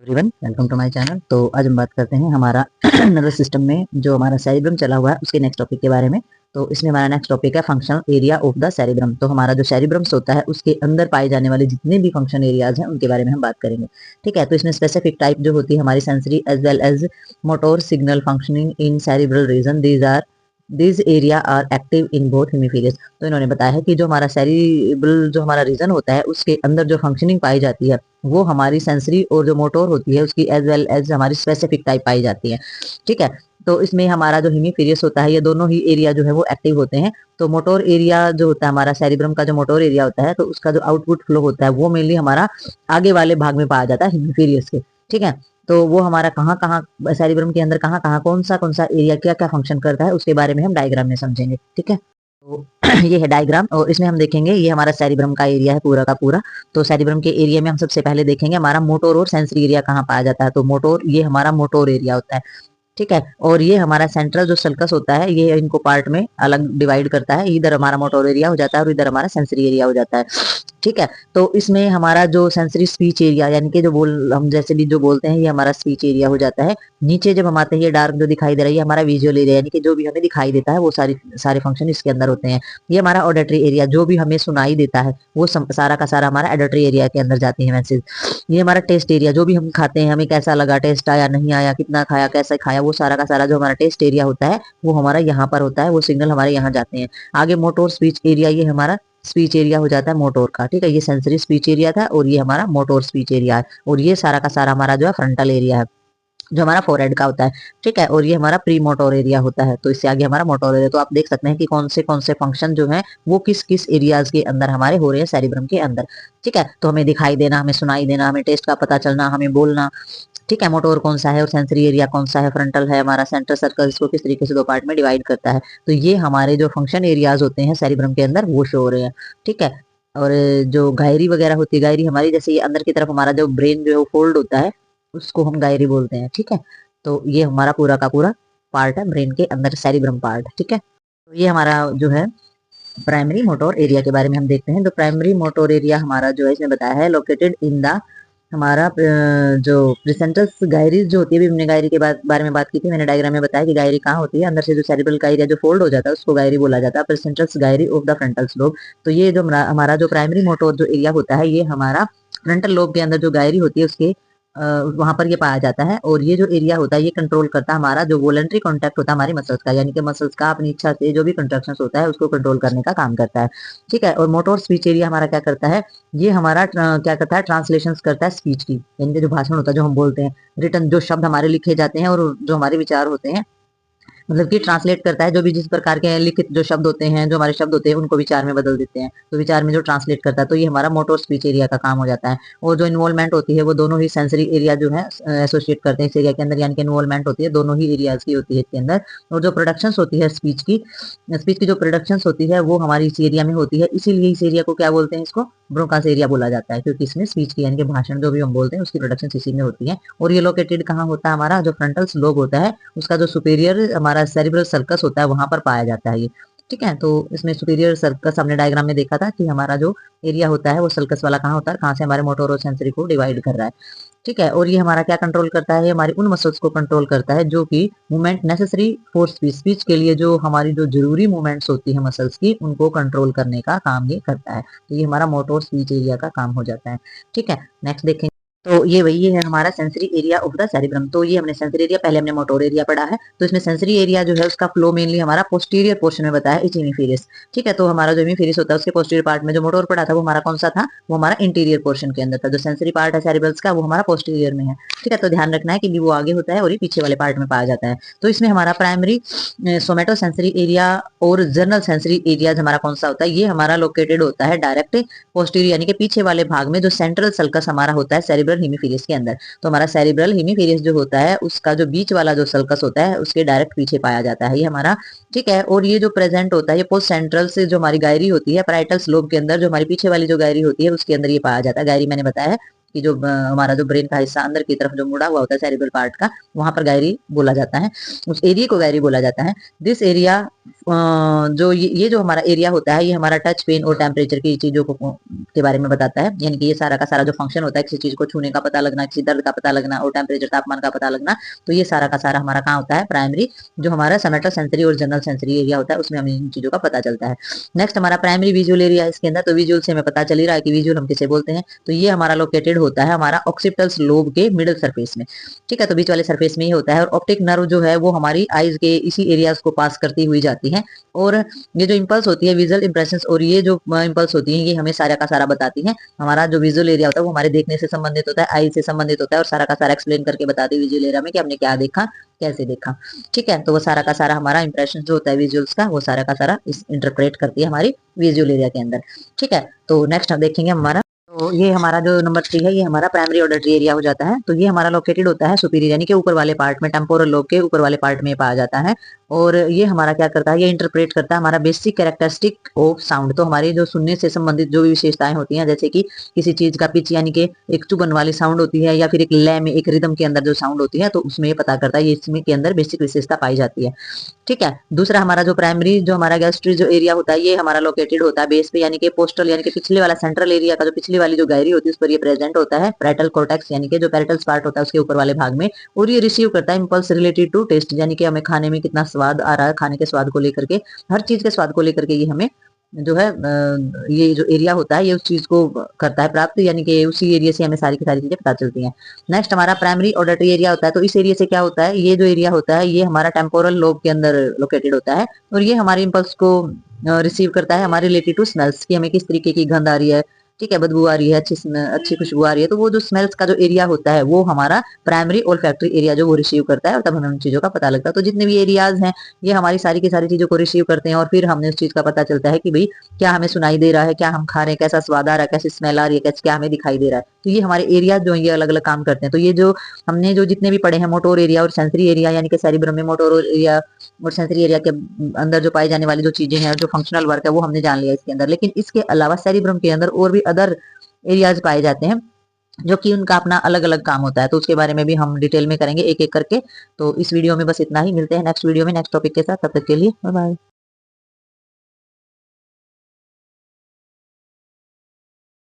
Everyone, welcome to my channel. तो आज हम बात करते हैं हमारा नर्वस सिस्टम में जो हमारा सेरिब्रम चला हुआ है उसके नेक्स्ट टॉपिक के बारे में। तो इसमें हमारा नेक्स्ट टॉपिक है functional area of the cerebrum. तो हमारा जो सेरिब्रम्स होता है उसके अंदर पाए जाने वाले जितने भी फंक्शन एरियाज हैं उनके बारे में हम बात करेंगे। ठीक है, तो इसमें स्पेसिफिक टाइप जो होती है हमारी sensory as well as motor signal functioning in cerebral region, this area are active in both hemispheres. तो इन्होंने बताया है कि जो हमारा सेरिब्रल जो हमारा रीजन होता है उसके अंदर जो फंक्शनिंग पाई जाती है वो हमारी सेंसरी और जो मोटोर होती है उसकी एज वेल एज हमारी स्पेसिफिक टाइप पाई जाती है। ठीक है, तो इसमें हमारा जो हेमिफेरियस होता है ये दोनों ही एरिया जो है वो एक्टिव होते हैं। तो मोटोर एरिया जो होता है हमारा सेरिब्रम का जो मोटोर एरिया होता है तो उसका जो आउटपुट फ्लो होता है वो मेनली हमारा आगे वाले भाग में पाया जाता है हेमिफेरियस के। ठीक है, तो वो हमारा कहाँ कहाँ सेरिब्रम के अंदर कहाँ कहाँ कौन सा एरिया क्या क्या फंक्शन करता है उसके बारे में हम डायग्राम में समझेंगे। ठीक है, तो ये है डायग्राम और इसमें हम देखेंगे ये हमारा सेरिब्रम का एरिया है पूरा का पूरा। तो सेरिब्रम के एरिया में हम सबसे पहले देखेंगे हमारा मोटोर और सेंसरी एरिया कहाँ पाया जाता है। तो मोटोर, ये हमारा मोटोर एरिया होता है। ठीक है, और ये हमारा सेंट्रल जो सल्कस होता है ये इनको पार्ट में अलग डिवाइड करता है। इधर हमारा मोटोर एरिया हो जाता है और इधर हमारा सेंसरी एरिया हो जाता है। ठीक है, तो इसमें हमारा जो सेंसरी स्पीच एरिया यानी कि जो बोल हम जैसे भी जो बोलते हैं ये हमारा स्पीच एरिया हो जाता है। नीचे जब हम आते हैं ये डार्क जो दिखाई दे रहा है ये हमारा विजुअल एरिया यानी कि जो भी हमें दिखाई देता है वो सारे फंक्शन इसके अंदर होते हैं। ये हमारा ऑडिटरी एरिया, जो भी हमें सुनाई देता है वो सारा का सारा हमारा ऑडिटरी एरिया के अंदर जाती है मैसेज। ये हमारा टेस्ट एरिया, जो भी हम खाते हैं हमें कैसा लगा, टेस्ट आया नहीं आया, कितना खाया कैसे खाया, वो सारा का सारा जो हमारा टेस्ट एरिया होता है वो हमारा यहाँ पर होता है, वो सिग्नल हमारे यहाँ जाते हैं। आगे मोटोर स्पीच एरिया, ये हमारा स्पीच एरिया हो जाता है मोटोर का। ठीक है, ये सेंसरी स्पीच एरिया था और ये हमारा मोटोर स्पीच एरिया है। और ये सारा का सारा हमारा जो है फ्रंटल एरिया है जो हमारा फोरहेड का होता है। ठीक है, और ये हमारा प्री मोटोर एरिया होता है। तो इससे आगे हमारा मोटोर एरिया। तो आप देख सकते हैं कि कौन से फंक्शन जो है वो किस किस एरियाज के अंदर हमारे हो रहे हैं सेरिब्रम के अंदर। ठीक है, तो हमें दिखाई देना, हमें सुनाई देना, हमें टेस्ट का पता चलना, हमें बोलना। ठीक है, मोटोर कौन सा है और सेंसरी एरिया कौन सा है, फ्रंटल है हमारा, सेंट्रल सर्कल इसको किस तरीके से दो पार्ट में डिवाइड करता है। तो ये हमारे जो फंक्शन एरियाज होते हैं सेरिब्रम के अंदर वो शो हो रहे हैं। ठीक है, और जो गायरी वगैरह होती है, गायरी हमारी जैसे ये अंदर की तरफ हमारा जो ब्रेन जो है वो फोल्ड होता है उसको हम गायरी बोलते हैं। ठीक है, तो ये हमारा पूरा का पूरा पार्ट है ब्रेन के अंदर, सेरिब्रम पार्ट। ठीक है, तो ये हमारा जो है प्राइमरी मोटोर एरिया के बारे में हम देखते हैं। तो प्राइमरी मोटोर एरिया हमारा जो है इसमें बताया है लोकेटेड इन द हमारा जो प्लेसेंटस गायरीज जो होती है, भी हमने गायरी के बारे में बात की थी। मैंने डायग्राम में बताया कि गायरी कहाँ होती है, अंदर से जो सेरिब्रल का एरिया जो फोल्ड हो जाता है उसको गायरी बोला जाता है, precentral gyri of the frontal lobe. तो ये जो हमारा जो प्राइमरी मोटोर जो एरिया होता है ये हमारा फ्रंटल लोब के अंदर जो गायरी होती है उसके वहां पर ये पाया जाता है। और ये जो एरिया होता है ये कंट्रोल करता है हमारा जो वॉलंटरी कॉन्टैक्ट होता है हमारी मसल्स का, यानी कि मसल्स का अपनी इच्छा से जो भी कंट्रैक्शन होता है उसको कंट्रोल करने का काम करता है। ठीक है, और मोटोर स्पीच एरिया हमारा क्या करता है, ये हमारा क्या करता है, ट्रांसलेशन करता है स्पीच की, यानी कि जो भाषण होता है जो हम बोलते हैं, रिटर्न जो शब्द हमारे लिखे जाते हैं और जो हमारे विचार होते हैं, मतलब कि ट्रांसलेट करता है। जो भी जिस प्रकार के लिखित जो शब्द होते हैं, जो हमारे शब्द होते हैं उनको विचार में बदल देते हैं, तो विचार में जो ट्रांसलेट करता है, तो ये हमारा मोटोर स्पीच एरिया का काम हो जाता है। और जो इन्वॉल्वमेंट होती है वो दोनों ही सेंसरी एरिया जो है एसोसिएट करते हैं इस एरिया के अंदर, यानी कि इन्वॉल्वमेंट होती है दोनों ही एरियाज की होती है इसके अंदर। और जो प्रोडक्शन होती है स्पीच की जो प्रोडक्शन होती है वो हमारी इस एरिया में होती है, इसीलिए इस एरिया को क्या बोलते हैं, इसको ब्रोंकास एरिया बोला जाता है, क्योंकि इसमें स्पीच की यानी कि भाषण जो भी हम बोलते हैं उसकी प्रोडक्शन इसी में होती है। और ये लोकेटेड कहाँ होता है, हमारा जो फ्रंटल लोब होता है उसका जो सुपीरियर हमारा सेरिब्रल सर्कस होता है वहां पर पाया जाता है ये। ठीक है, तो इसमें सुपीरियर सर्कस हमने डायग्राम में देखा था कि हमारा जो एरिया होता है वो सर्कस वाला कहाँ होता है, कहाँ से हमारे मोटोर और सेंसरी को डिवाइड कर रहा है। ठीक है, और ये हमारा क्या कंट्रोल करता है, हमारी उन मसल्स को कंट्रोल करता है जो कि मूवमेंट नेसेसरी फॉर स्पीच के लिए, जो हमारी जो जरूरी मूवमेंट्स होती है मसल्स की उनको कंट्रोल करने का काम ये करता है। तो ये हमारा मोटोर स्पीच एरिया का काम हो जाता है। ठीक है, नेक्स्ट देखेंगे। तो ये वही है हमारा sensory area of the cerebrum. तो ये हमने सेंसरी एरिया, पहले हमने मोटोर एरिया पढ़ा है। तो इसमें सेंसरी एरिया जो है उसका फ्लो मेनली हमारा पोस्टीरियर पोर्शन में बताया है, हेमिफेरियस। ठीक है, तो हमारा जो हेमिफेरियस होता है उसके पोस्टीरियर पार्ट में जो मोटोर पड़ा था वो हमारा कौन सा था, वो हमारा इंटीरियर पोर्शन के अंदर था। जो सेंसरी पार्ट है सेरिब्रल्स का वो हमारा पोस्टीरियर में है। ठीक है, तो ध्यान रखना है कि वो आगे होता है और ये पीछे वाले पार्ट में पाया जाता है। तो इसमें हमारा प्राइमरी सोमेटो सेंसरी एरिया और जर्नल सेंसरी एरिया हमारा कौन सा होता है, ये हमारा लोकेटेड होता है डायरेक्ट पोस्टीरियर यानी कि पीछे वाले भाग में, जो सेंट्रल सल्कस हमारा होता है सेरिब्रल हेमिफेरियस के अंदर। तो हमारा सेरिब्रल हेमिफेरियस जो होता है उसका जो बीच वाला जो सल्कस होता है उसके डायरेक्ट पीछे पाया जाता है ये हमारा। ठीक है, और ये जो प्रेजेंट होता है ये पोस्ट सेंट्रल से जो हमारी गायरी होती है पैराइटल लोब के अंदर, जो हमारी पीछे वाली जो गायरी होती है उसके अंदर ये पाया जाता है। गायरी मैंने बताया है कि जो हमारा जो ब्रेन का हिस्सा अंदर की तरफ जो मुड़ा हुआ होता है सेरिब्रल पार्ट का, वहां पर गायरी बोला जाता है, उस एरिया को गायरी बोला जाता है। दिस एरिया जो ये जो हमारा एरिया होता है ये हमारा टच पेन और टेम्परेचर की चीजों को के बारे में बताता है। यानी कि ये सारा का सारा जो फंक्शन होता है किसी चीज को छूने का पता लगना, किसी दर्द का पता लगना और टेम्परेचर तापमान का पता लगना, तो ये सारा का सारा हमारा कहाँ होता है, प्राइमरी जो हमारा सोमैटो सेंसरी और जनरल सेंसरी एरिया होता है उसमें हमें इन चीजों का पता चलता है। नेक्स्ट हमारा प्राइमरी विजुअल एरिया है इसके अंदर। तो विजुअल से हमें पता चल ही रहा है कि विजुअल हम किसे बोलते हैं। तो ये हमारा लोकेटेड होता है हमारा ऑक्सीपिटल लोब के मिडल सरफेस में, ठीक है। तो बीच वाले सरफेस में ही होता है। और ऑप्टिक नर्व जो है वो हमारी आईज के इसी एरियाज को पास करती हुई जाती है। और ये जो इंपल्स होती है विजुअल इंप्रेशंस और ये जो इंपल्स होती है ये हमें सारा का सारा बताती है। हमारा जो विजुअल एरिया होता है वो हमारे देखने से संबंधित होता है, आई से संबंधित होता है और सारा का सारा एक्सप्लेन करके बताती है विजुअल एरिया में कि हमने क्या देखा, कैसे देखा, ठीक है। तो वो सारा का सारा हमारा इंप्रेशन जो होता है विजुअल्स का वो सारा का सारा इस इंटरप्रेट करती है हमारी विजुअल एरिया के अंदर, ठीक है। तो नेक्स्ट हम देखेंगे हमारा, तो ये हमारा जो नंबर 3 है ये हमारा प्राइमरी ऑडिटरी एरिया हो जाता है। तो ये हमारा लोकेटेड होता है सुपीरियर यानी कि ऊपर वाले पार्ट में, टेम्पोरल लोब के ऊपर वाले पार्ट में पाया जाता है। और ये हमारा क्या करता है, ये इंटरप्रेट करता है हमारा बेसिक कैरेक्टरिस्टिक ऑफ साउंड। तो हमारी जो सुनने से संबंधित जो भी विशेषताएं होती हैं, जैसे कि किसी चीज का पिच यानी कि एक चुभन वाली साउंड होती है या फिर एक लय में एक रिदम के अंदर जो साउंड होती है, तो उसमें ये पता करता है ये इसमें के अंदर बेसिक विशेषता पाई जाती है, ठीक है। दूसरा हमारा जो प्राइमरी जो हमारा गैस्ट्री जो एरिया होता है ये हमारा लोकेटेड होता है बेस पे यानी कि पोस्टल यानी कि पिछले वाला सेंट्रल एरिया का जो पिछली वाली जो गहरी होती है उस पर ये प्रेजेंट होता है। पैरेटल कॉर्टेक्स यानी कि जो पैरेटल पार्ट होता है उसके ऊपर वाले भाग में। और ये रिसीव करता है इंपल्स रिलेटेड टू टेस्ट यानी कि हमें खाने में कितना स्वाद आ रहा है, खाने के स्वाद को लेकर के, हर चीज के स्वाद को लेकर के ये हमें जो है ये जो एरिया होता है ये उस चीज को करता है प्राप्त, यानी कि उसी एरिया से हमें सारी की सारी चीजें पता चलती हैं। नेक्स्ट हमारा प्राइमरी ऑडिटरी एरिया होता है। तो इस एरिया से क्या होता है, ये जो एरिया होता है ये हमारा टेम्पोरल लोब के अंदर लोकेटेड होता है। और ये हमारे इंपल्स को रिसीव करता है हमारे रिलेटेड टू स्मेल्स की, हमें किस तरीके की गंध आ रही है, ठीक है, बदबू आ रही है, अच्छी खुशबू आ रही है। तो वो जो स्मेल्स का जो एरिया होता है वो हमारा प्राइमरी ओल्फैक्टरी एरिया जो वो रिसीव करता है और तब हमें उन चीजों का पता लगता है। तो जितने भी एरियाज हैं ये हमारी सारी की सारी चीजों को रिसीव करते हैं और फिर हमें उस चीज का पता चलता है कि भाई क्या हमें सुनाई दे रहा है, क्या हम खा रहे हैं, कैसा स्वाद आ रहा है, कैसी स्मेल आ रही है, कैसे क्या हमें दिखाई दे रहा है। तो ये हमारे एरिया जो है ये अलग अलग काम करते हैं। तो ये जो हमने जो जितने भी पढ़े हैं मोटोर एरिया और सेंसरी एरिया यानी कि सेरिब्रम में मोटोर एरिया और सेंसरी एरिया के अंदर जो पाई जाने वाली जो चीजें हैं जो फंक्शनल वर्क है वो हमने जान लिया इसके अंदर। लेकिन इसके अलावा सेरिब्रम के अंदर और भी अदर एरियाज पाए जाते हैं जो कि उनका अपना अलग अलग काम होता है। तो उसके बारे में भी हम डिटेल में करेंगे एक एक करके। तो इस वीडियो में बस इतना ही, मिलते हैं नेक्स्ट वीडियो में नेक्स्ट टॉपिक के साथ, तब तक के लिए बाय बाय।